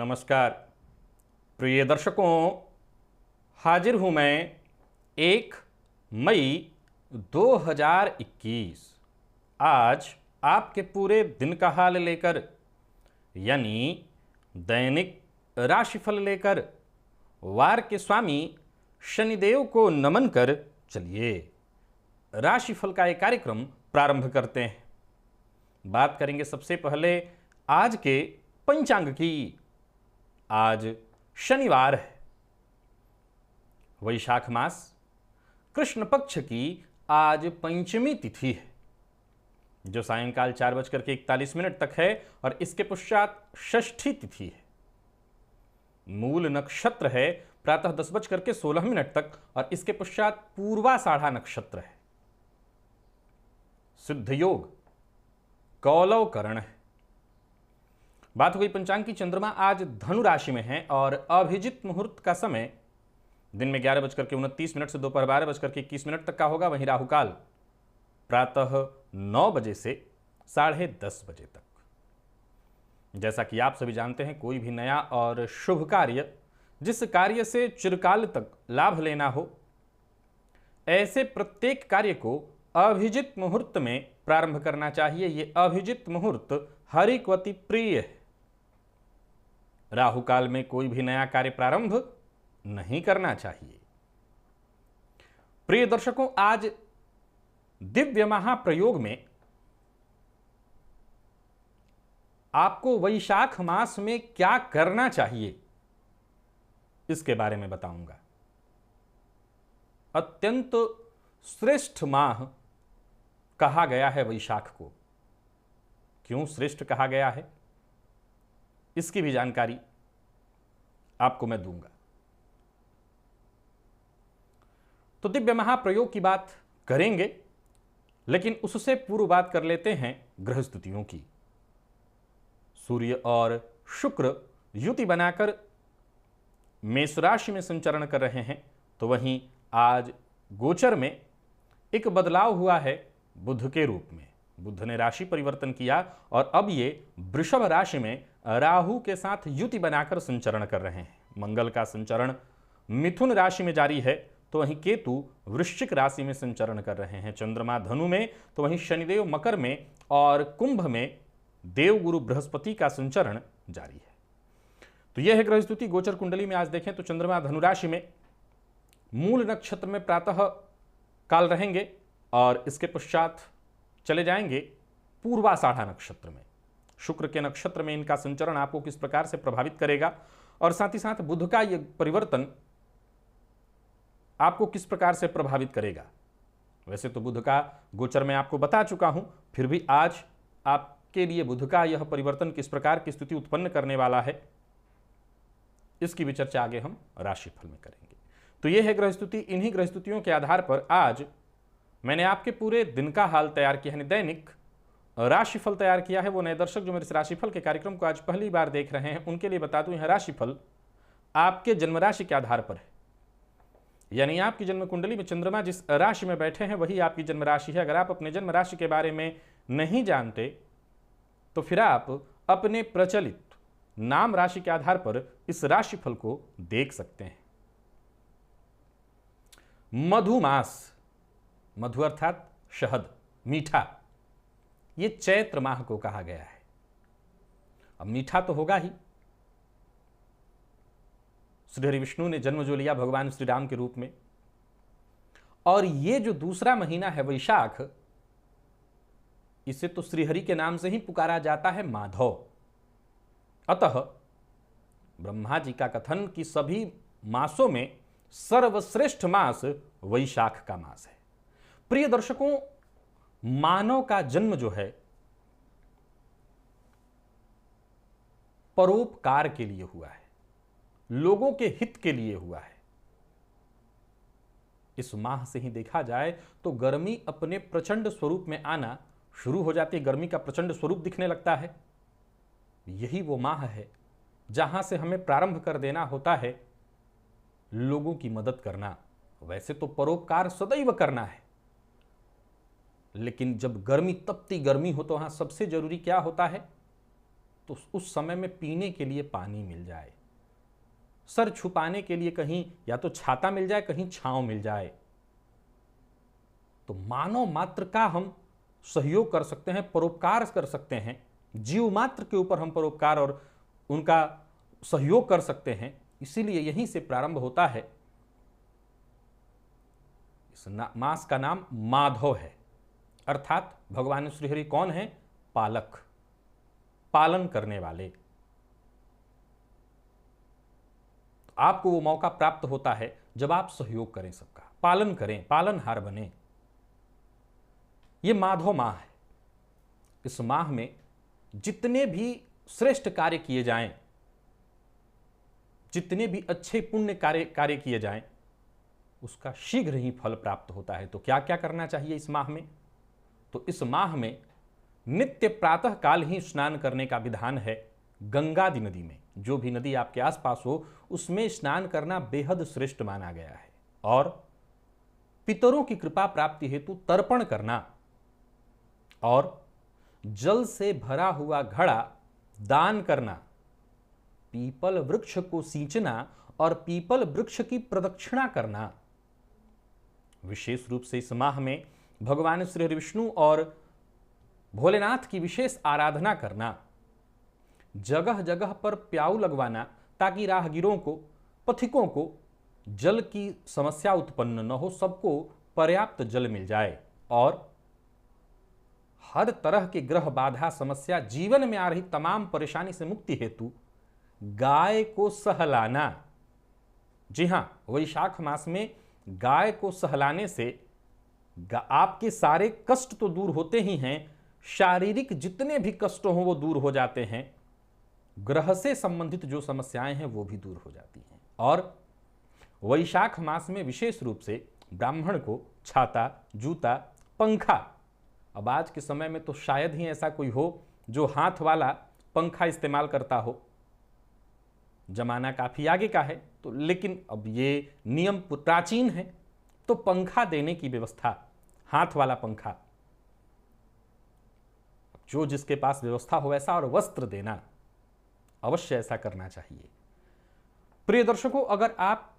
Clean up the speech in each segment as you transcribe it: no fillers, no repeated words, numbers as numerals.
नमस्कार प्रिय दर्शकों, हाजिर हूं मैं 1 मई 2021 आज आपके पूरे दिन का हाल लेकर, यानी दैनिक राशिफल लेकर वार के स्वामी शनिदेव को नमन कर चलिए राशिफल का एक कार्यक्रम प्रारंभ करते हैं। बात करेंगे सबसे पहले आज के पंचांग की। आज शनिवार है, वैशाख मास कृष्ण पक्ष की आज पंचमी तिथि है, जो सायंकाल 4:41 तक है और इसके पश्चात षष्ठी तिथि है। मूल नक्षत्र है प्रातः 10:16 तक और इसके पश्चात पूर्वाषाढ़ा नक्षत्र है। सिद्ध योग कौलव करण है। बात हो गई पंचांग की। चंद्रमा आज धनु राशि में है और अभिजित मुहूर्त का समय दिन में 11:29 से दोपहर 12:21 तक का होगा। वहीं राहुकाल प्रातः 9 बजे से 10:30 बजे तक। जैसा कि आप सभी जानते हैं, कोई भी नया और शुभ कार्य, जिस कार्य से चिरकाल तक लाभ लेना हो, ऐसे प्रत्येक कार्य को अभिजित मुहूर्त में प्रारंभ करना चाहिए। ये अभिजित मुहूर्त हरिक्वति प्रिय है। राहु काल में कोई भी नया कार्य प्रारंभ नहीं करना चाहिए। प्रिय दर्शकों, आज दिव्य महाप्रयोग में आपको वैशाख मास में क्या करना चाहिए, इसके बारे में बताऊंगा। अत्यंत श्रेष्ठ माह कहा गया है वैशाख को। क्यों श्रेष्ठ कहा गया है, इसकी भी जानकारी आपको मैं दूंगा। तो दिव्य महाप्रयोग की बात करेंगे, लेकिन उससे पूर्व बात कर लेते हैं ग्रह स्थितियों की। सूर्य और शुक्र युति बनाकर मेष राशि में संचरण कर रहे हैं, तो वहीं आज गोचर में एक बदलाव हुआ है बुध के रूप में। बुध ने राशि परिवर्तन किया और अब ये वृषभ राशि में राहु के साथ युति बनाकर संचरण कर रहे हैं। मंगल का संचरण मिथुन राशि में जारी है, तो वहीं केतु वृश्चिक राशि में संचरण कर रहे हैं। चंद्रमा धनु में, तो वहीं शनिदेव मकर में और कुंभ में देवगुरु बृहस्पति का संचरण जारी है। तो यह है ग्रह स्थिति। गोचर कुंडली में आज देखें तो चंद्रमा धनु राशि में मूल नक्षत्र में प्रातः काल रहेंगे और इसके पश्चात चले जाएंगे पूर्वाषाढ़ा नक्षत्र में। शुक्र के नक्षत्र में इनका संचरण आपको किस प्रकार से प्रभावित करेगा और साथ ही साथ बुध का यह परिवर्तन आपको किस प्रकार से प्रभावित करेगा। वैसे तो बुध का गोचर में आपको बता चुका हूं, फिर भी आज आपके लिए बुध का यह परिवर्तन किस प्रकार की स्थिति उत्पन्न करने वाला है, इसकी भी चर्चा आगे हम राशिफल में करेंगे। तो यह है ग्रह स्थिति। इन्हीं ग्रह स्थितियों के आधार पर आज मैंने आपके पूरे दिन का हाल तैयार किया है, दैनिक राशिफल तैयार किया है। वो नए दर्शक जो मेरे इस राशिफल के कार्यक्रम को आज पहली बार देख रहे हैं, उनके लिए बता दूं, यह राशिफल आपके जन्म राशि के आधार पर है। यानी आपकी जन्म कुंडली में चंद्रमा जिस राशि में बैठे हैं वही आपकी जन्म राशि है। अगर आप अपने जन्म राशि के बारे में नहीं जानते तो फिर आप अपने प्रचलित नाम राशि के आधार पर इस राशिफल को देख सकते हैं। मधुमास, मधु अर्थात शहद, मीठा, ये चैत्र माह को कहा गया है। अब मीठा तो होगा ही। श्री हरि विष्णु ने जन्म जो लिया भगवान श्री राम के रूप में, और ये जो दूसरा महीना है वैशाख, इसे तो श्रीहरि के नाम से ही पुकारा जाता है, माधव। अतः ब्रह्मा जी का कथन कि सभी मासों में सर्वश्रेष्ठ मास वैशाख का मास है। प्रिय दर्शकों, मानव का जन्म जो है परोपकार के लिए हुआ है, लोगों के हित के लिए हुआ है। इस माह से ही देखा जाए तो गर्मी अपने प्रचंड स्वरूप में आना शुरू हो जाती है। गर्मी का प्रचंड स्वरूप दिखने लगता है। यही वो माह है जहां से हमें प्रारंभ कर देना होता है लोगों की मदद करना। वैसे तो परोपकार सदैव करना है, लेकिन जब गर्मी तपती गर्मी हो तो वहां सबसे जरूरी क्या होता है तो उस समय में पीने के लिए पानी मिल जाए, सर छुपाने के लिए कहीं या तो छाता मिल जाए, कहीं छांव मिल जाए। तो मानव मात्र का हम सहयोग कर सकते हैं, परोपकार कर सकते हैं, जीव मात्र के ऊपर हम परोपकार और उनका सहयोग कर सकते हैं। इसीलिए यहीं से प्रारंभ होता है। इस मास का नाम माधव है, अर्थात भगवान श्रीहरि कौन है? पालक, पालन करने वाले। तो आपको वो मौका प्राप्त होता है जब आप सहयोग करें, सबका पालन करें, पालनहार बने। ये माधव माह है। इस माह में जितने भी श्रेष्ठ कार्य किए जाएं, जितने भी अच्छे पुण्य कार्य किए जाएं, उसका शीघ्र ही फल प्राप्त होता है। तो क्या क्या करना चाहिए इस माह में? तो इस माह में नित्य प्रातः काल ही स्नान करने का विधान है। गंगादि नदी में, जो भी नदी आपके आसपास हो, उसमें स्नान करना बेहद श्रेष्ठ माना गया है। और पितरों की कृपा प्राप्ति हेतु तर्पण करना और जल से भरा हुआ घड़ा दान करना, पीपल वृक्ष को सींचना और पीपल वृक्ष की प्रदक्षिणा करना। विशेष रूप से इस माह में भगवान श्री हरि विष्णु और भोलेनाथ की विशेष आराधना करना, जगह जगह पर प्याऊ लगवाना ताकि राहगीरों को, पथिकों को जल की समस्या उत्पन्न न हो, सबको पर्याप्त जल मिल जाए। और हर तरह के ग्रह बाधा, समस्या, जीवन में आ रही तमाम परेशानी से मुक्ति हेतु गाय को सहलाना। जी हां, वैशाख मास में गाय को सहलाने से आपके सारे कष्ट तो दूर होते ही हैं, शारीरिक जितने भी कष्ट हों वो दूर हो जाते हैं, ग्रह से संबंधित जो समस्याएं हैं वो भी दूर हो जाती हैं। और वैशाख मास में विशेष रूप से ब्राह्मण को छाता, जूता, पंखा, अब आज के समय में तो शायद ही ऐसा कोई हो जो हाथ वाला पंखा इस्तेमाल करता हो, जमाना काफी आगे का है तो, लेकिन अब ये नियम प्राचीन है, तो पंखा देने की व्यवस्था, हाथ वाला पंखा, जो जिसके पास व्यवस्था हो ऐसा, और वस्त्र देना, अवश्य ऐसा करना चाहिए। प्रिय दर्शकों, अगर आप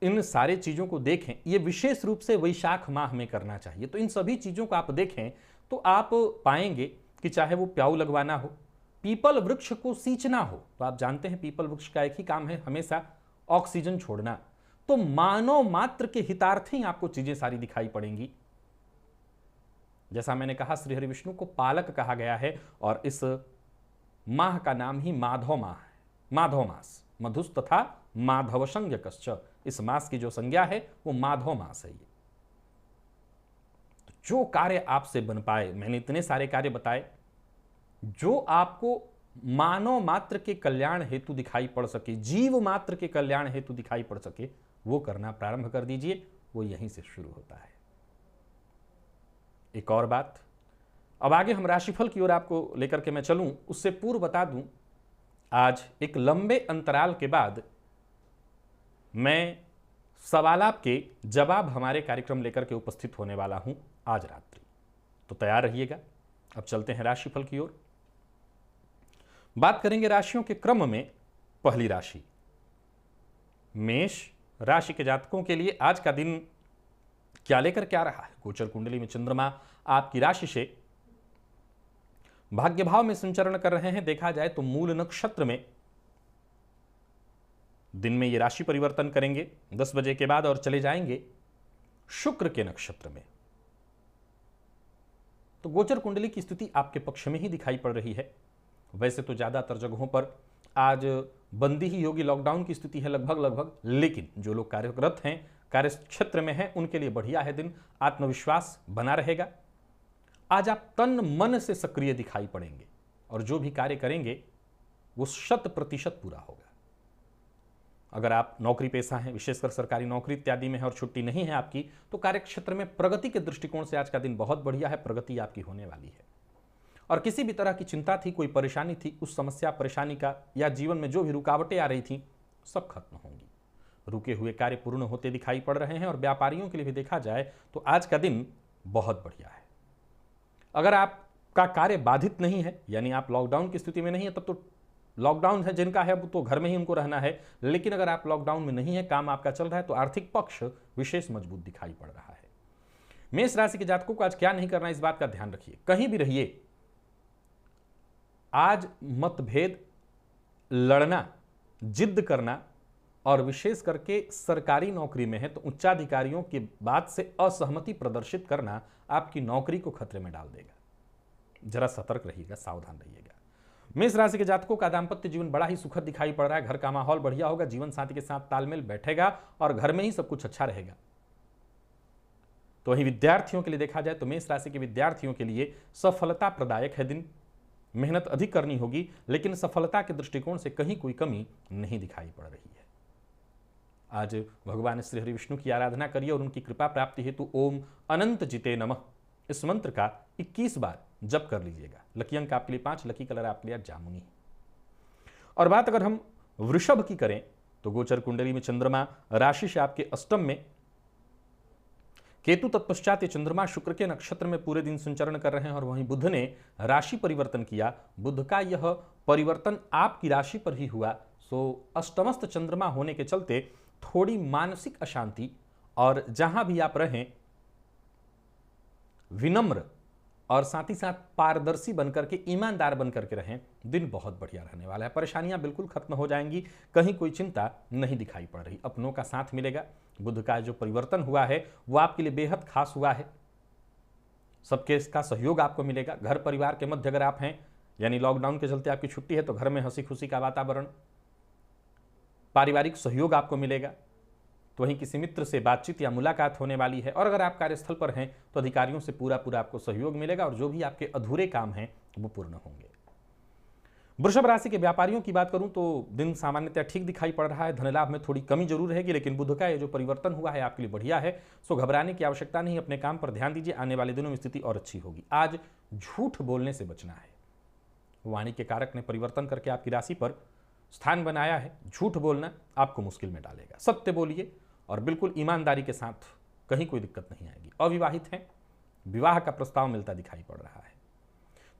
इन सारे चीजों को देखें, ये विशेष रूप से वैशाख माह में करना चाहिए। तो इन सभी चीजों को आप देखें तो आप पाएंगे कि चाहे वो प्याऊ लगवाना हो, पीपल वृक्ष को सींचना हो, तो आप जानते हैं पीपल वृक्ष का एक ही काम है, हमेशा ऑक्सीजन छोड़ना। तो मानव मात्र के हितार्थ ही आपको चीजें सारी दिखाई पड़ेंगी। जैसा मैंने कहा, श्री हरि विष्णु को पालक कहा गया है और इस माह का नाम ही माधव माह है। माधव मास, मधुस तथा माधव संज्ञकश्च, इस मास की जो संज्ञा है वो माधव मास है। ये तो जो कार्य आपसे बन पाए, मैंने इतने सारे कार्य बताए, जो आपको मानव मात्र के कल्याण हेतु दिखाई पड़ सके, जीव मात्र के कल्याण हेतु दिखाई पड़ सके, वो करना प्रारंभ कर दीजिए। वो यहीं से शुरू होता है। एक और बात, अब आगे हम राशिफल की ओर आपको लेकर के मैं चलूं, उससे पूर्व बता दूं, आज एक लंबे अंतराल के बाद मैं सवालात के जवाब हमारे कार्यक्रम लेकर के उपस्थित होने वाला हूं आज रात्रि, तो तैयार रहिएगा। अब चलते हैं राशिफल की ओर। बात करेंगे राशियों के क्रम में। पहली राशि मेष राशि के जातकों के लिए आज का दिन क्या लेकर क्या रहा है? गोचर कुंडली में चंद्रमा आपकी राशि से भाग्य भाव में संचरण कर रहे हैं। देखा जाए तो मूल नक्षत्र में दिन में ये राशि परिवर्तन करेंगे 10 बजे के बाद और चले जाएंगे शुक्र के नक्षत्र में। तो गोचर कुंडली की स्थिति आपके पक्ष में ही दिखाई पड़ रही है। वैसे तो ज्यादातर जगहों पर आज बंदी ही होगी, लॉकडाउन की स्थिति है लगभग, लेकिन जो लोग कार्यरत हैं, कार्य क्षेत्र में हैं, उनके लिए बढ़िया है दिन। आत्मविश्वास बना रहेगा। आज आप तन मन से सक्रिय दिखाई पड़ेंगे और जो भी कार्य करेंगे वो 100% पूरा होगा। अगर आप नौकरी पेशा हैं, विशेषकर सरकारी नौकरी इत्यादि में है और छुट्टी नहीं है आपकी, तो कार्यक्षेत्र में प्रगति के दृष्टिकोण से आज का दिन बहुत बढ़िया है। प्रगति आपकी होने वाली है और किसी भी तरह की चिंता थी, कोई परेशानी थी, उस समस्या परेशानी का या जीवन में जो भी रुकावटें आ रही थी, सब खत्म होंगी। रुके हुए कार्य पूर्ण होते दिखाई पड़ रहे हैं और व्यापारियों के लिए भी देखा जाए तो आज का दिन बहुत बढ़िया है। अगर आप का कार्य बाधित नहीं है, यानी आप लॉकडाउन की स्थिति में नहीं है, तब तो लॉकडाउन है जिनका है वो तो घर में ही उनको रहना है। लेकिन अगर आप लॉकडाउन में नहीं है, काम आपका चल रहा है, तो आर्थिक पक्ष विशेष मजबूत दिखाई पड़ रहा है। मेष राशि के जातकों को आज क्या नहीं करना है, इस बात का ध्यान रखिए। कहीं भी रहिए, आज मतभेद, लड़ना, जिद करना, और विशेष करके सरकारी नौकरी में है तो उच्चाधिकारियों की बात से असहमति प्रदर्शित करना आपकी नौकरी को खतरे में डाल देगा। जरा सतर्क रहिएगा, सावधान रहिएगा। मेष राशि के जातकों का दाम्पत्य जीवन बड़ा ही सुखद दिखाई पड़ रहा है। घर का माहौल बढ़िया होगा, जीवन साथी के साथ तालमेल बैठेगा और घर में ही सब कुछ अच्छा रहेगा। तो वहीं विद्यार्थियों के लिए देखा जाए तो मेष राशि के विद्यार्थियों के लिए सफलता प्रदायक है दिन। मेहनत अधिक करनी होगी, लेकिन सफलता के दृष्टिकोण से कहीं कोई कमी नहीं दिखाई पड़ रही है। आज भगवान श्री हरि विष्णु की आराधना करिए और उनकी कृपा प्राप्ति हेतु ओम अनंत जिते नमः इस मंत्र का 21 बार जप कर लीजिएगा। लकी अंक आपके लिए 5, लकी कलर आपके लिए जामुनी है। और बात अगर हम वृषभ की करें तो गोचर कुंडली में चंद्रमा राशि से आपके अष्टम में, केतु तत्पश्चात ये चंद्रमा शुक्र के नक्षत्र में पूरे दिन संचरण कर रहे हैं और वहीं बुध ने राशि परिवर्तन किया। बुध का यह परिवर्तन आपकी राशि पर ही हुआ, सो अष्टमस्थ चंद्रमा होने के चलते थोड़ी मानसिक अशांति, और जहां भी आप रहें विनम्र और साथ ही साथ पारदर्शी बनकर के, ईमानदार बनकर के रहें। दिन बहुत बढ़िया रहने वाला है, परेशानियां बिल्कुल खत्म हो जाएंगी, कहीं कोई चिंता नहीं दिखाई पड़ रही। अपनों का साथ मिलेगा। बुध का जो परिवर्तन हुआ है वो आपके लिए बेहद खास हुआ है। सबके इसका सहयोग आपको मिलेगा। घर परिवार के मध्य अगर आप हैं, यानी लॉकडाउन के चलते आपकी छुट्टी है, तो घर में हंसी खुशी का वातावरण, पारिवारिक सहयोग आपको मिलेगा। तो वहीं किसी मित्र से बातचीत या मुलाकात होने वाली है। और अगर आप कार्यस्थल पर हैं तो अधिकारियों से पूरा आपको सहयोग मिलेगा और जो भी आपके अधूरे काम हैं वो पूर्ण होंगे। वृषभ राशि के व्यापारियों की बात करूं तो दिन सामान्यतः ठीक दिखाई पड़ रहा है। धन लाभ में थोड़ी कमी जरूर रहेगी, लेकिन बुध का ये जो परिवर्तन हुआ है आपके लिए बढ़िया है, सो घबराने की आवश्यकता नहीं। अपने काम पर ध्यान दीजिए, आने वाले दिनों में स्थिति और अच्छी होगी। आज झूठ बोलने से बचना है। वाणी के कारक ने परिवर्तन करके आपकी राशि पर स्थान बनाया है। झूठ बोलना आपको मुश्किल में डालेगा। सत्य बोलिए और बिल्कुल ईमानदारी के साथ, कहीं कोई दिक्कत नहीं आएगी। अविवाहित हैं, विवाह का प्रस्ताव मिलता दिखाई पड़ रहा है।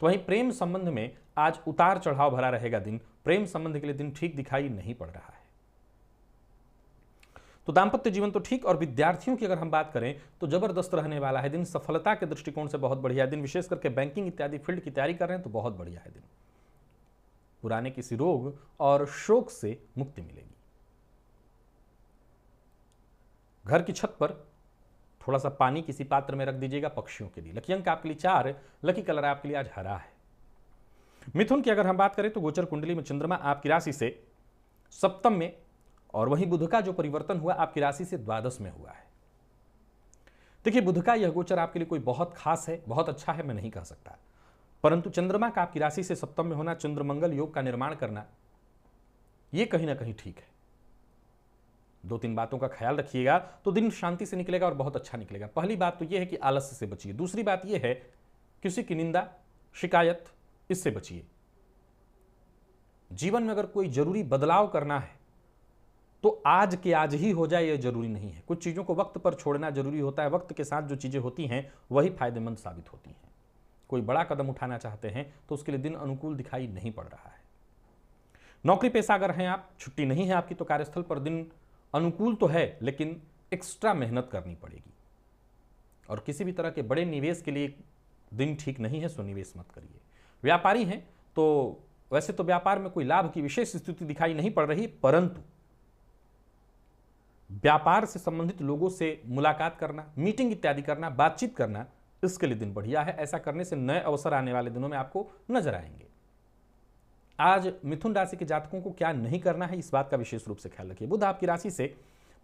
तो वहीं प्रेम संबंध में आज उतार चढ़ाव भरा रहेगा दिन। प्रेम संबंध के लिए दिन ठीक दिखाई नहीं पड़ रहा है। तो दाम्पत्य जीवन तो ठीक, और विद्यार्थियों की अगर हम बात करें तो जबरदस्त रहने वाला है दिन। सफलता के दृष्टिकोण से बहुत बढ़िया दिन, विशेष करके बैंकिंग इत्यादि फील्ड की तैयारी कर रहे हैं तो बहुत बढ़िया है दिन। पुराने किसी रोग और शोक से मुक्ति मिलेगी। घर की छत पर थोड़ा सा पानी किसी पात्र में रख दीजिएगा पक्षियों के लिए। लकी अंक आपके लिए 4, लकी कलर आपके लिए आज हरा है। मिथुन की अगर हम बात करें तो गोचर कुंडली में चंद्रमा आपकी राशि से सप्तम में, और वहीं बुध का जो परिवर्तन हुआ आपकी राशि से द्वादश में हुआ है। देखिए, बुध का यह गोचर आपके लिए कोई बहुत खास है, बहुत अच्छा है मैं नहीं कह सकता, परंतु चंद्रमा का आपकी राशि से सप्तम में होना, चंद्र मंगल योग का निर्माण करना, यह कहीं ना कहीं ठीक है। 2-3 बातों का ख्याल रखिएगा तो दिन शांति से निकलेगा और बहुत अच्छा निकलेगा। पहली बात तो यह है कि आलस्य से बचिए। दूसरी बात यह है किसी की निंदा, शिकायत, इससे बचिए। जीवन में अगर कोई जरूरी बदलाव करना है तो आज के आज ही हो जाए, यह जरूरी नहीं है। कुछ चीजों को वक्त पर छोड़ना जरूरी होता है। वक्त के साथ जो चीजें होती हैं वही फायदेमंद साबित होती हैं। कोई बड़ा कदम उठाना चाहते हैं तो उसके लिए दिन अनुकूल दिखाई नहीं पड़ रहा है। नौकरी पेशा अगर हैं आप, छुट्टी नहीं है आपकी, तो कार्यस्थल पर दिन अनुकूल तो है, लेकिन एक्स्ट्रा मेहनत करनी पड़ेगी। और किसी भी तरह के बड़े निवेश के लिए दिन ठीक नहीं है, सो निवेश मत करिए। व्यापारी हैं तो वैसे तो व्यापार में कोई लाभ की विशेष स्थिति दिखाई नहीं पड़ रही, परंतु व्यापार से संबंधित लोगों से मुलाकात करना, मीटिंग इत्यादि करना, बातचीत करना, इसके लिए दिन बढ़िया है। ऐसा करने से नए अवसर आने वाले दिनों में आपको नजर आएंगे। आज मिथुन राशि के जातकों को क्या नहीं करना है, इस बात का विशेष रूप से ख्याल रखिए। बुध आपकी राशि से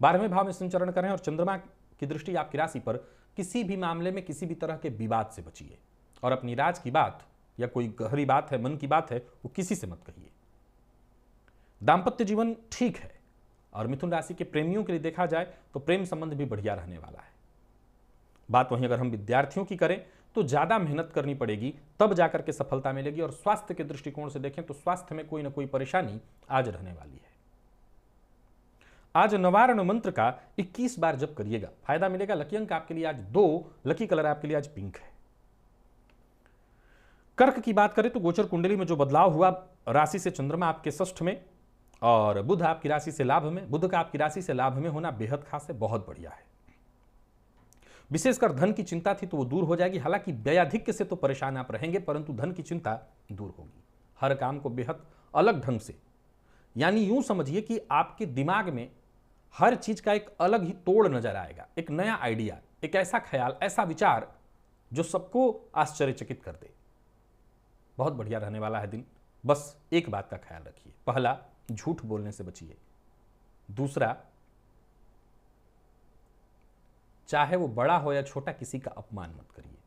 12वें भाव में संचरण कर रहे हैं और चंद्रमा की दृष्टि आपकी राशि पर। किसी भी मामले में किसी भी तरह के विवाद से बचिए और अपनी राज की बात या कोई गहरी बात है, मन की बात है, वो किसी से मत कहिए। दाम्पत्य जीवन ठीक है और मिथुन राशि के प्रेमियों के लिए देखा जाए तो प्रेम संबंध भी बढ़िया रहने वाला है। बात वहीं अगर हम विद्यार्थियों की करें तो ज्यादा मेहनत करनी पड़ेगी, तब जाकर के सफलता मिलेगी। और स्वास्थ्य के दृष्टिकोण से देखें तो स्वास्थ्य में कोई ना कोई परेशानी आज रहने वाली है। आज नवारण मंत्र का 21 बार जप करिएगा, फायदा मिलेगा। लकी अंक आपके लिए आज 2, लकी कलर आपके लिए आज पिंक है। कर्क की बात करें तो गोचर कुंडली में जो बदलाव हुआ, राशि से चंद्रमा आपके षष्ठ में और बुध आपकी राशि से लाभ में, बुध का आपकी राशि से लाभ में होना बेहद खास है, बहुत बढ़िया है। विशेषकर धन की चिंता थी तो वो दूर हो जाएगी। हालांकि व्ययाधिक्य से तो परेशान आप रहेंगे, परंतु धन की चिंता दूर होगी। हर काम को बेहद अलग ढंग से, यानी यूं समझिए कि आपके दिमाग में हर चीज का एक अलग ही तोड़ नजर आएगा, एक नया आइडिया, एक ऐसा ख्याल, ऐसा विचार जो सबको आश्चर्यचकित कर दे। बहुत बढ़िया रहने वाला है दिन। बस एक बात का ख्याल रखिए, पहला, झूठ बोलने से बचिए। दूसरा, चाहे वो बड़ा हो या छोटा, किसी का अपमान मत करिए।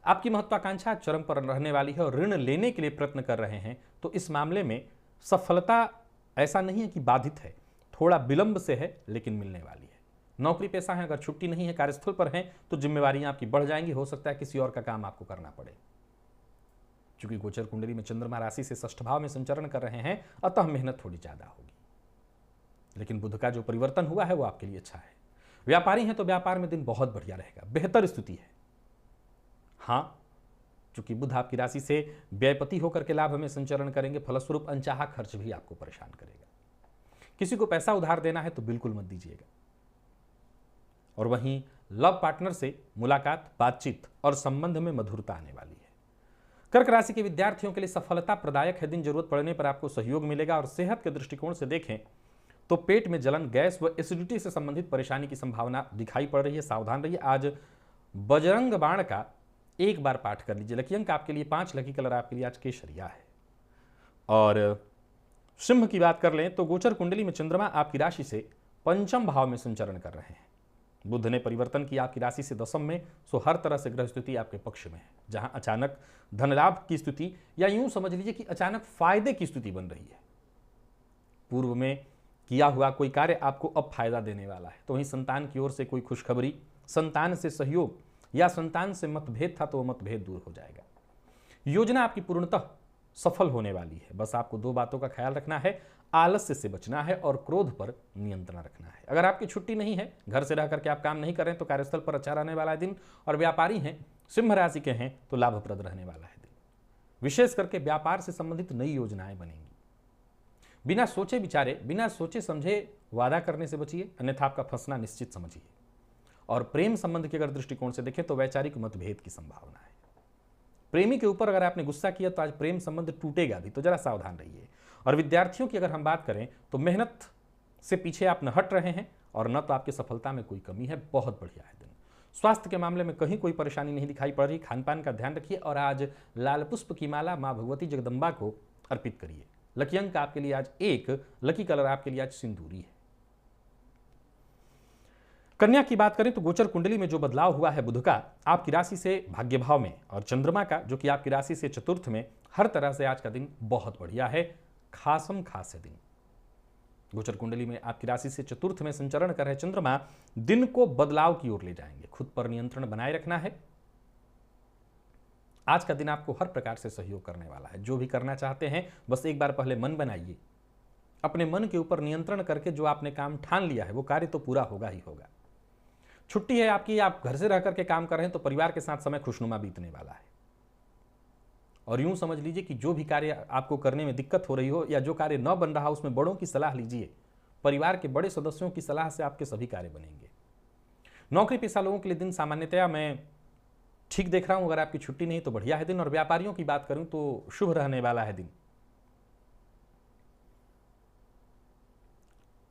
आपकी महत्वाकांक्षा चरम पर रहने वाली है और ऋण लेने के लिए प्रयत्न कर रहे हैं तो इस मामले में सफलता ऐसा नहीं है कि बाधित है, थोड़ा विलंब से है लेकिन मिलने वाली है। नौकरी पेशा है, अगर छुट्टी नहीं है, कार्यस्थल पर हैं तो जिम्मेवारियां आपकी बढ़ जाएंगी। हो सकता है किसी और का काम आपको करना पड़े। चूंकि गोचर कुंडली में चंद्रमा राशि से षष्ठ भाव में संचरण कर रहे हैं, अतः मेहनत थोड़ी ज्यादा होगी, लेकिन बुध का जो परिवर्तन हुआ है वो आपके लिए अच्छा है। व्यापारी हैं तो व्यापार में दिन बहुत बढ़िया रहेगा, बेहतर स्थिति है। हां, चूंकि बुध आपकी राशि से व्ययपति होकर के लाभ में संचरण करेंगे, फलस्वरूप अनचाहा खर्च भी आपको परेशान करेगा। किसी को पैसा उधार देना है तो बिल्कुल मत दीजिएगा। और वहीं लव पार्टनर से मुलाकात, बातचीत और संबंध में मधुरता आने वाली है। कर्क राशि के विद्यार्थियों के लिए सफलता प्रदायक है दिन। जरूरत पड़ने पर आपको सहयोग मिलेगा। और सेहत के दृष्टिकोण से देखें तो पेट में जलन, गैस व एसिडिटी से संबंधित परेशानी की संभावना दिखाई पड़ रही है, सावधान रहिए। आज बजरंग बाण का एक बार पाठ कर लीजिए। लकी अंक आपके लिए 5, लकी कलर आपके लिए आज केसरिया है। और सिंह की बात कर लें तो गोचर कुंडली में चंद्रमा आपकी राशि से पंचम भाव में संचरण कर रहे हैं। बुध ने परिवर्तन किया आपकी राशि से दशम में, सो हर तरह से ग्रह स्थिति आपके पक्ष में है। जहां अचानक धन लाभ की स्थिति, या यूं समझ लीजिए कि अचानक फायदे की स्थिति बन रही है। पूर्व में किया हुआ कोई कार्य आपको अब फायदा देने वाला है। तो वहीं संतान की ओर से कोई खुशखबरी, संतान से सहयोग या संतान से मतभेद था तो वो मतभेद दूर हो जाएगा। योजना आपकी पूर्णतः सफल होने वाली है। बस आपको 2 बातों का ख्याल रखना है, आलस्य से बचना है और क्रोध पर नियंत्रण रखना है। अगर आपकी छुट्टी नहीं है, घर से रह करके आप काम नहीं करें तो कार्यस्थल पर अच्छा रहने वाला है दिन। और व्यापारी हैं, सिंह राशि के हैं तो लाभप्रद रहने वाला है दिन। विशेष करके व्यापार से संबंधित नई योजनाएं बनेंगी। बिना सोचे विचारे, बिना सोचे समझे वादा करने से बचिए, अन्यथा आपका फंसना निश्चित समझिए। और प्रेम संबंध के अगर दृष्टिकोण से देखें तो वैचारिक मतभेद की संभावना है। प्रेमी के ऊपर अगर आपने गुस्सा किया तो आज प्रेम संबंध टूटेगा भी, तो जरा सावधान रहिए। और विद्यार्थियों की अगर हम बात करें तो मेहनत से पीछे आप न हट रहे हैं और न तो आपकी सफलता में कोई कमी है। बहुत बढ़िया है दिन। स्वास्थ्य के मामले में कहीं कोई परेशानी नहीं दिखाई पड़ रही। खान पान का ध्यान रखिए और आज लाल पुष्प की माला मां भगवती जगदम्बा को अर्पित करिए। लकी अंक आपके लिए आज 1, लकी कलर आपके लिए आज सिंदूरी है। कन्या की बात करें तो गोचर कुंडली में जो बदलाव हुआ है बुध का आपकी राशि से भाग्य भाव में, और चंद्रमा का जो कि आपकी राशि से चतुर्थ में, हर तरह से आज का दिन बहुत बढ़िया है, खासम खास है दिन। गोचर कुंडली में आपकी राशि से चतुर्थ में संचरण कर रहे चंद्रमा दिन को बदलाव की ओर ले जाएंगे। खुद पर नियंत्रण बनाए रखना है। आज का दिन आपको हर प्रकार से सहयोग करने वाला है। जो भी करना चाहते हैं बस एक बार पहले मन बनाइए, अपने मन के ऊपर नियंत्रण करके जो आपने काम ठान लिया है वो कार्य तो पूरा होगा ही होगा। छुट्टी है आपकी, आप घर से रह करके काम कर रहे हैं तो परिवार के साथ समय खुशनुमा बीतने वाला है। और यूं समझ लीजिए कि जो भी कार्य आपको करने में दिक्कत हो रही हो या जो कार्य न बन रहा उसमें बड़ों की सलाह लीजिए। परिवार के बड़े सदस्यों की सलाह से आपके सभी कार्य बनेंगे। नौकरी पेशा लोगों के लिए दिन सामान्यतया मैं ठीक देख रहा हूं। अगर आपकी छुट्टी नहीं तो बढ़िया है दिन। और व्यापारियों की बात करूं तो शुभ रहने वाला है दिन।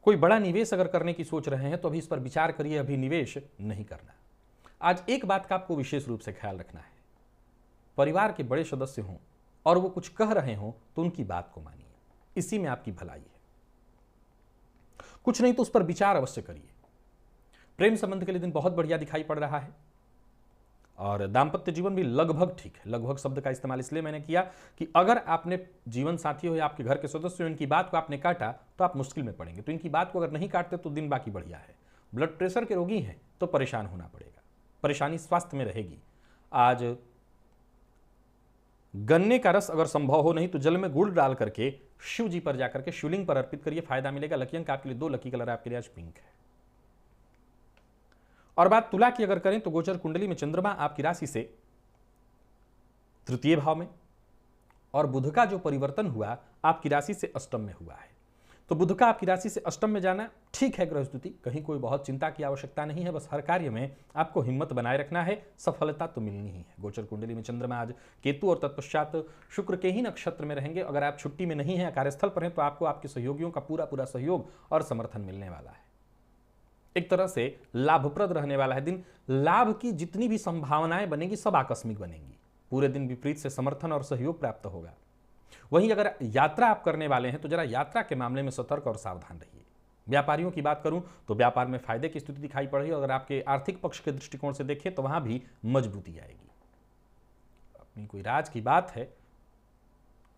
कोई बड़ा निवेश अगर करने की सोच रहे हैं तो अभी इस पर विचार करिए, अभी निवेश नहीं करना। आज एक बात का आपको विशेष रूप से ख्याल रखना है, परिवार के बड़े सदस्य हों और वो कुछ कह रहे हों तो उनकी बात को मानिए, इसी में आपकी भलाई है। कुछ नहीं तो उस पर विचार अवश्य करिए। प्रेम संबंध के लिए दिन बहुत बढ़िया दिखाई पड़ रहा है और दाम्पत्य जीवन भी लगभग ठीक है। लगभग शब्द का इस्तेमाल इसलिए मैंने किया कि अगर आपने जीवन साथी हो या आपके घर के सदस्य हो, इनकी बात को आपने काटा तो आप मुश्किल में पड़ेंगे। तो इनकी बात को अगर नहीं काटते तो दिन बाकी बढ़िया है। ब्लड प्रेशर के रोगी हैं तो परेशान होना पड़ेगा, परेशानी स्वास्थ्य में रहेगी। आज गन्ने का रस अगर संभव हो, नहीं तो जल में गुड़ डाल करके शिव जी पर जाकर के शिवलिंग पर अर्पित करिए, फायदा मिलेगा। लकी अंक आपके लिए 2, लकी कलर आपके लिए आज पिंक है। और बात तुला की अगर करें तो गोचर कुंडली में चंद्रमा आपकी राशि से तृतीय भाव में, और बुध का जो परिवर्तन हुआ आपकी राशि से अष्टम में हुआ है। तो बुध का आपकी राशि से अष्टम में जाना ठीक है ग्रहस्थिति, कहीं कोई बहुत चिंता की आवश्यकता नहीं है। बस हर कार्य में आपको हिम्मत बनाए रखना है, सफलता तो मिलनी ही है। गोचर कुंडली में चंद्रमा आज केतु और तत्पश्चात शुक्र के ही नक्षत्र में रहेंगे। अगर आप छुट्टी में नहीं है, कार्यस्थल पर हैं, तो आपको आपके सहयोगियों का पूरा सहयोग और समर्थन मिलने वाला है। एक तरह से लाभप्रद रहने वाला है दिन। लाभ की जितनी भी संभावनाएं बनेगी सब आकस्मिक बनेंगी। पूरे दिन विपरीत से समर्थन और सहयोग प्राप्त होगा। वहीं अगर यात्रा आप करने वाले हैं तो जरा यात्रा के मामले में सतर्क और सावधान रहिए। व्यापारियों की बात करूं तो व्यापार में फायदे की स्थिति दिखाई पड़ रही है। अगर आपके आर्थिक पक्ष के दृष्टिकोण से देखें तो वहां भी मजबूती आएगी। अपनी कोई राज की बात है,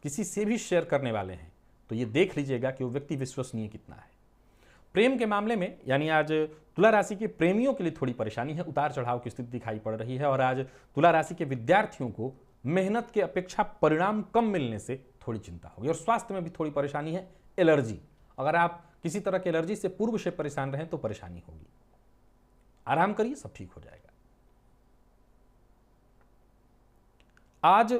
किसी से भी शेयर करने वाले हैं तो ये देख लीजिएगा कि वो व्यक्ति विश्वसनीय कितना है। प्रेम के मामले में यानी आज तुला राशि के प्रेमियों के लिए थोड़ी परेशानी है, उतार चढ़ाव की स्थिति दिखाई पड़ रही है। और आज तुला राशि के विद्यार्थियों को मेहनत के अपेक्षा परिणाम कम मिलने से थोड़ी चिंता होगी। और स्वास्थ्य में भी थोड़ी परेशानी है। एलर्जी, अगर आप किसी तरह की एलर्जी से पूर्व से परेशान रहें तो परेशानी होगी। आराम करिए, सब ठीक हो जाएगा। आज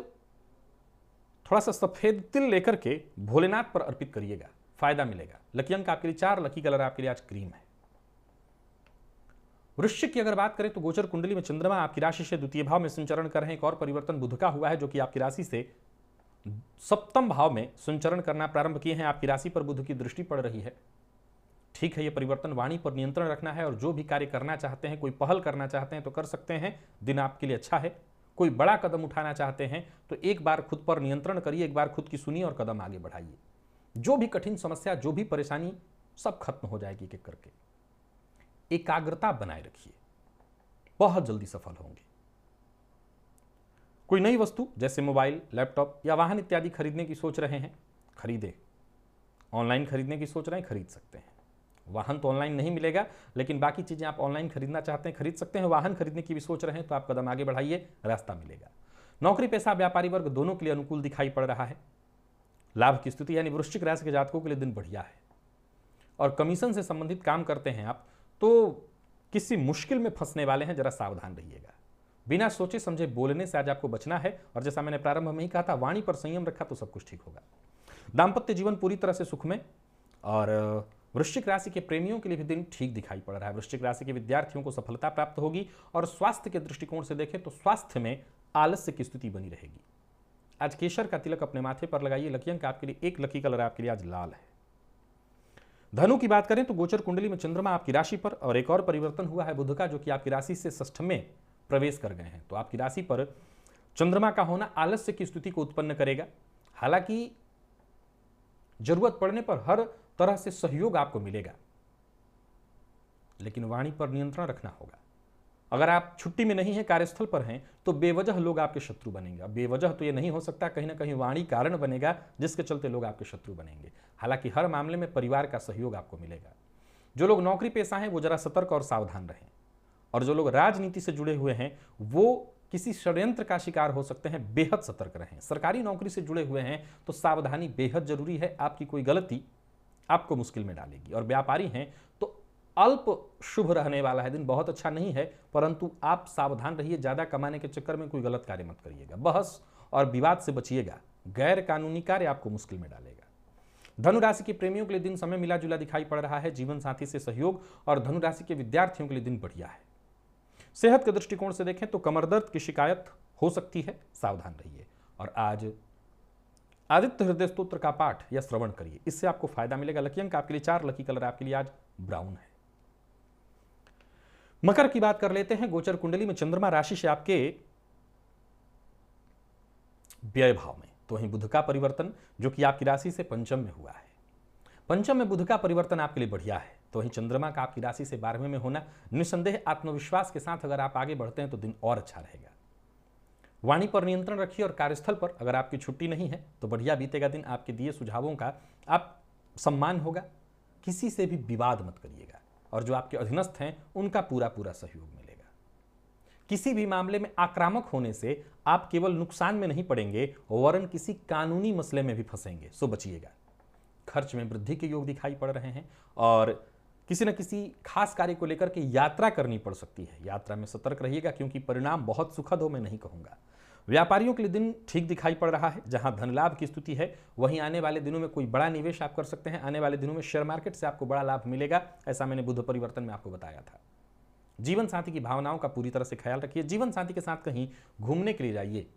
थोड़ा सा सफेद तिल लेकर के भोलेनाथ पर अर्पित करिएगा, फायदा मिलेगा। लकी अंक आपके लिए 4, लकी कलर आपके लिए आज क्रीम है। वृश्चिक की अगर बात करें तो गोचर कुंडली में चंद्रमा आपकी राशि से द्वितीय भाव में संचरण कर रहे हैं। एक और परिवर्तन बुध का हुआ है जो कि आपकी राशि से सप्तम भाव में संचरण करना प्रारंभ किए हैं। आपकी राशि पर बुध की दृष्टि पड़ रही है। ठीक है, यह परिवर्तन वाणी पर नियंत्रण रखना है और जो भी कार्य करना चाहते हैं, कोई पहल करना चाहते हैं तो कर सकते हैं। दिन आपके लिए अच्छा है। कोई बड़ा कदम उठाना चाहते हैं तो एक बार खुद पर नियंत्रण करिए, एक बार खुद की सुनिए और कदम आगे बढ़ाइए। जो भी कठिन समस्या, जो भी परेशानी, सब खत्म हो जाएगी एक एक करके। एकाग्रता बनाए रखिए, बहुत जल्दी सफल होंगे। कोई नई वस्तु जैसे मोबाइल, लैपटॉप या वाहन इत्यादि खरीदने की सोच रहे हैं, खरीदे। ऑनलाइन खरीदने की सोच रहे हैं, खरीद सकते हैं। वाहन तो ऑनलाइन नहीं मिलेगा, लेकिन बाकी चीजें आप ऑनलाइन खरीदना चाहते हैं, खरीद सकते हैं। वाहन खरीदने की भी सोच रहे हैं तो आप कदम आगे बढ़ाइए, रास्ता मिलेगा। नौकरी पेशा व्यापारी वर्ग दोनों के लिए अनुकूल दिखाई पड़ रहा है। लाभ की स्थिति यानी वृश्चिक राशि के जातकों के लिए दिन बढ़िया है। और कमीशन से संबंधित काम करते हैं आप तो किसी मुश्किल में फंसने वाले हैं, जरा सावधान रहिएगा। बिना सोचे समझे बोलने से आज आपको बचना है। और जैसा मैंने प्रारंभ में ही कहा था, वाणी पर संयम रखा तो सब कुछ ठीक होगा। दाम्पत्य जीवन पूरी तरह से सुखमय। और वृश्चिक राशि के प्रेमियों के लिए भी दिन ठीक दिखाई पड़ रहा है। वृश्चिक राशि के विद्यार्थियों को सफलता प्राप्त होगी। और स्वास्थ्य के दृष्टिकोण से देखें तो स्वास्थ्य में आलस्य की स्थिति बनी रहेगी। आज केसर का तिलक अपने माथे पर लगाइए। लकी अंक आपके लिए 1, लकी कलर आपके लिए आज लाल है। धनु की बात करें तो गोचर कुंडली में चंद्रमा आपकी राशि पर और एक और परिवर्तन हुआ है बुध का, जो कि आपकी राशि से षष्ठ में प्रवेश कर गए हैं। तो आपकी राशि पर चंद्रमा का होना आलस्य की स्थिति को उत्पन्न करेगा। हालांकि जरूरत पड़ने पर हर तरह से सहयोग आपको मिलेगा, लेकिन वाणी पर नियंत्रण रखना होगा। अगर आप छुट्टी में नहीं है, कार्यस्थल पर हैं, तो बेवजह लोग आपके शत्रु बनेंगे। बेवजह तो ये नहीं हो सकता, कहीं ना कहीं वाणी कारण बनेगा जिसके चलते लोग आपके शत्रु बनेंगे। हालांकि हर मामले में परिवार का सहयोग आपको मिलेगा। जो लोग नौकरी पेशा हैं वो जरा सतर्क और सावधान रहें। और जो लोग राजनीति से जुड़े हुए हैं वो किसी षड्यंत्र का शिकार हो सकते हैं, बेहद सतर्क रहें। सरकारी नौकरी से जुड़े हुए हैं तो सावधानी बेहद जरूरी है। आपकी कोई गलती आपको मुश्किल में डालेगी। और व्यापारी हैं तो अल्प शुभ रहने वाला है दिन, बहुत अच्छा नहीं है, परंतु आप सावधान रहिए। ज्यादा कमाने के चक्कर में कोई गलत कार्य मत करिएगा। बहस और विवाद से बचिएगा, गैर कानूनी कार्य आपको मुश्किल में डालेगा। धनु राशि के प्रेमियों के लिए दिन समय मिला जुला दिखाई पड़ रहा है। जीवन साथी से सहयोग। और धनु राशि के विद्यार्थियों के लिए दिन बढ़िया है। सेहत के दृष्टिकोण से देखें तो कमर दर्द की शिकायत हो सकती है, सावधान रहिए। और आज आदित्य हृदय स्तोत्र का पाठ या श्रवण करिए, इससे आपको फायदा मिलेगा। लकी अंक आपके लिए 4, लकी कलर आपके लिए आज ब्राउन है। मकर की बात कर लेते हैं। गोचर कुंडली में चंद्रमा राशि से आपके व्यय भाव में, तो वहीं बुध का परिवर्तन जो कि आपकी राशि से पंचम में हुआ है। पंचम में बुध का परिवर्तन आपके लिए बढ़िया है। तो वहीं चंद्रमा का आपकी राशि से 12वें में होना, निस्संदेह आत्मविश्वास के साथ अगर आप आगे बढ़ते हैं तो दिन और अच्छा रहेगा। वाणी पर नियंत्रण रखिए। और कार्यस्थल पर अगर आपकी छुट्टी नहीं है तो बढ़िया बीतेगा दिन। आपके दिए सुझावों का आप सम्मान होगा। किसी से भी विवाद मत करिएगा। और जो आपके अधीनस्थ हैं उनका पूरा सहयोग मिलेगा। किसी भी मामले में आक्रामक होने से आप केवल नुकसान में नहीं पड़ेंगे, वरन किसी कानूनी मसले में भी फंसेंगे, सो बचिएगा। खर्च में वृद्धि के योग दिखाई पड़ रहे हैं। और किसी न किसी खास कार्य को लेकर के यात्रा करनी पड़ सकती है। यात्रा में सतर्क रहिएगा क्योंकि परिणाम बहुत सुखद हो, मैं नहीं कहूंगा। व्यापारियों के लिए दिन ठीक दिखाई पड़ रहा है। जहां धन लाभ की स्थिति है, वहीं आने वाले दिनों में कोई बड़ा निवेश आप कर सकते हैं। आने वाले दिनों में शेयर मार्केट से आपको बड़ा लाभ मिलेगा, ऐसा मैंने बुध परिवर्तन में आपको बताया था। जीवन साथी की भावनाओं का पूरी तरह से ख्याल रखिए। जीवन साथी के साथ कहीं घूमने के लिए जाइए।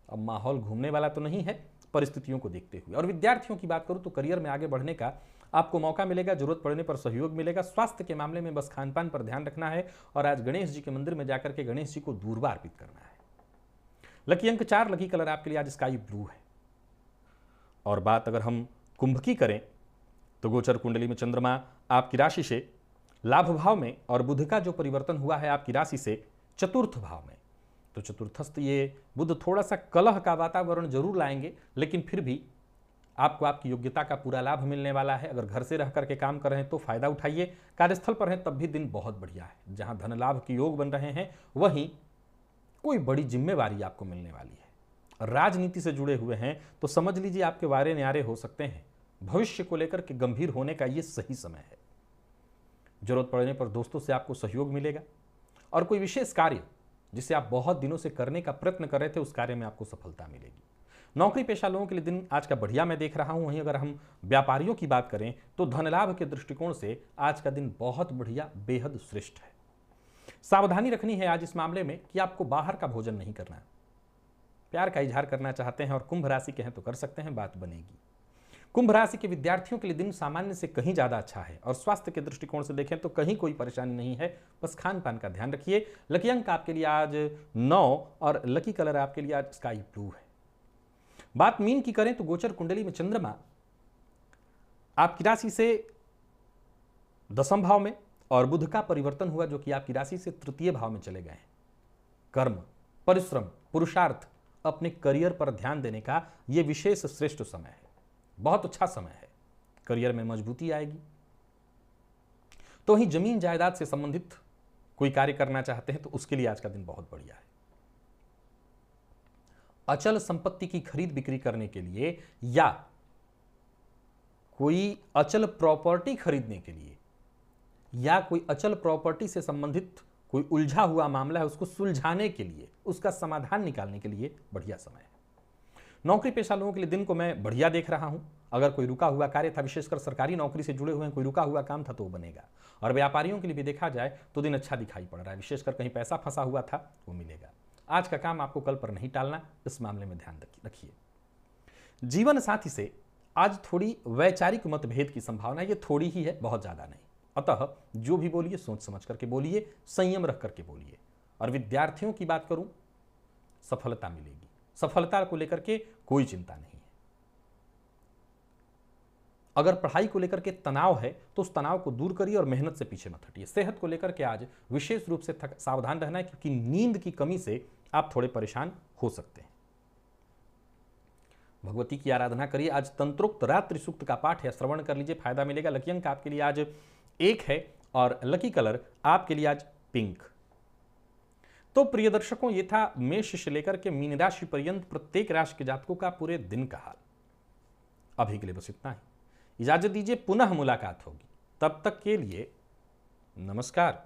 अब माहौल घूमने वाला तो नहीं है, परिस्थितियों को देखते हुए। और विद्यार्थियों की बात करूं तो करियर में आगे बढ़ने का आपको मौका मिलेगा, जरूरत पड़ने पर सहयोग मिलेगा। स्वास्थ्य के मामले में बस खान पान पर ध्यान रखना है और आज गणेश जी के मंदिर में जाकर के गणेश जी को दूर्वा अर्पित करना है। लकी अंक 4, लकी कलर आपके लिए आज स्काई ब्लू है। और बात अगर हम कुंभ की करें तो गोचर कुंडली में चंद्रमा आपकी राशि से लाभ भाव में और बुध का जो परिवर्तन हुआ है आपकी राशि से चतुर्थ भाव में। तो चतुर्थस्थ ये बुध थोड़ा सा कलह का वातावरण जरूर लाएंगे, लेकिन फिर भी आपको आपकी योग्यता का पूरा लाभ मिलने वाला है। अगर घर से रह करके काम कर रहे हैं तो फायदा उठाइए। कार्यस्थल पर हैं तब भी दिन बहुत बढ़िया है। जहां धन लाभ के योग बन रहे हैं, वहीं कोई बड़ी जिम्मेवारी आपको मिलने वाली है। राजनीति से जुड़े हुए हैं तो समझ लीजिए आपके वारे न्यारे हो सकते हैं। भविष्य को लेकर के गंभीर होने का यह सही समय है। जरूरत पड़ने पर दोस्तों से आपको सहयोग मिलेगा और कोई विशेष कार्य जिसे आप बहुत दिनों से करने का प्रयत्न कर रहे थे, उस कार्य में आपको सफलता मिलेगी। नौकरी पेशा लोगों के लिए दिन आज का बढ़िया मैं देख रहा हूं। वहीं अगर हम व्यापारियों की बात करें तो धन लाभ के दृष्टिकोण से आज का दिन बहुत बढ़िया, बेहद श्रेष्ठ है। सावधानी रखनी है आज इस मामले में कि आपको बाहर का भोजन नहीं करना है। प्यार का इजहार करना चाहते हैं और कुंभ राशि के हैं तो कर सकते हैं, बात बनेगी। कुंभ राशि के विद्यार्थियों के लिए दिन सामान्य से कहीं ज्यादा अच्छा है और स्वास्थ्य के दृष्टिकोण से देखें तो कहीं कोई परेशानी नहीं है, बस खान पान का ध्यान रखिए। लकी अंक आपके लिए आज 9 और लकी कलर आपके लिए आज स्काई ब्लू है। बात मीन की करें तो गोचर कुंडली में चंद्रमा आपकी राशि से 10वें भाव में और बुध का परिवर्तन हुआ जो कि आपकी राशि से 3य भाव में चले गए हैं। कर्म, परिश्रम, पुरुषार्थ, अपने करियर पर ध्यान देने का यह विशेष श्रेष्ठ समय है। बहुत अच्छा समय है। करियर में मजबूती आएगी। तो वहीं जमीन जायदाद से संबंधित कोई कार्य करना चाहते हैं तो उसके लिए आज का दिन बहुत बढ़िया है। अचल संपत्ति की खरीद बिक्री करने के लिए या कोई अचल प्रॉपर्टी खरीदने के लिए या कोई अचल प्रॉपर्टी से संबंधित कोई उलझा हुआ मामला है, उसको सुलझाने के लिए, उसका समाधान निकालने के लिए बढ़िया समय है। नौकरी पेशा लोगों के लिए दिन को मैं बढ़िया देख रहा हूं। अगर कोई रुका हुआ कार्य था, विशेषकर सरकारी नौकरी से जुड़े हुए हैं, कोई रुका हुआ काम था तो वो बनेगा। और व्यापारियों के लिए भी देखा जाए तो दिन अच्छा दिखाई पड़ रहा है, विशेषकर कहीं पैसा फंसा हुआ था वो मिलेगा। आज का काम आपको कल पर नहीं टालना, इस मामले में ध्यान रखिए। जीवन साथी से आज थोड़ी वैचारिक मतभेद की संभावना, ये थोड़ी ही है, बहुत ज्यादा नहीं। अतः जो भी बोलिए सोच समझ करके बोलिए, संयम रख करके बोलिए। और विद्यार्थियों की बात करूं, सफलता मिलेगी। सफलता को लेकर के कोई चिंता नहीं है। अगर पढ़ाई को लेकर के तनाव है तो उस तनाव को दूर करिए और मेहनत से पीछे मत हटिए। सेहत को लेकर के आज विशेष रूप से सावधान रहना है, क्योंकि नींद की कमी से आप थोड़े परेशान हो सकते हैं। भगवती की आराधना करिए। आज तंत्रोक्त रात्रि सूक्त का पाठ या श्रवण कर लीजिए, फायदा मिलेगा। लकी अंक आपके लिए आज 1 है और लकी कलर आपके लिए आज पिंक। तो प्रिय दर्शकों, ये था मेष से लेकर के मीन राशि पर्यंत प्रत्येक राशि के जातकों का पूरे दिन का हाल। अभी के लिए बस इतना ही। इजाजत दीजिए, पुनः मुलाकात होगी। तब तक के लिए नमस्कार।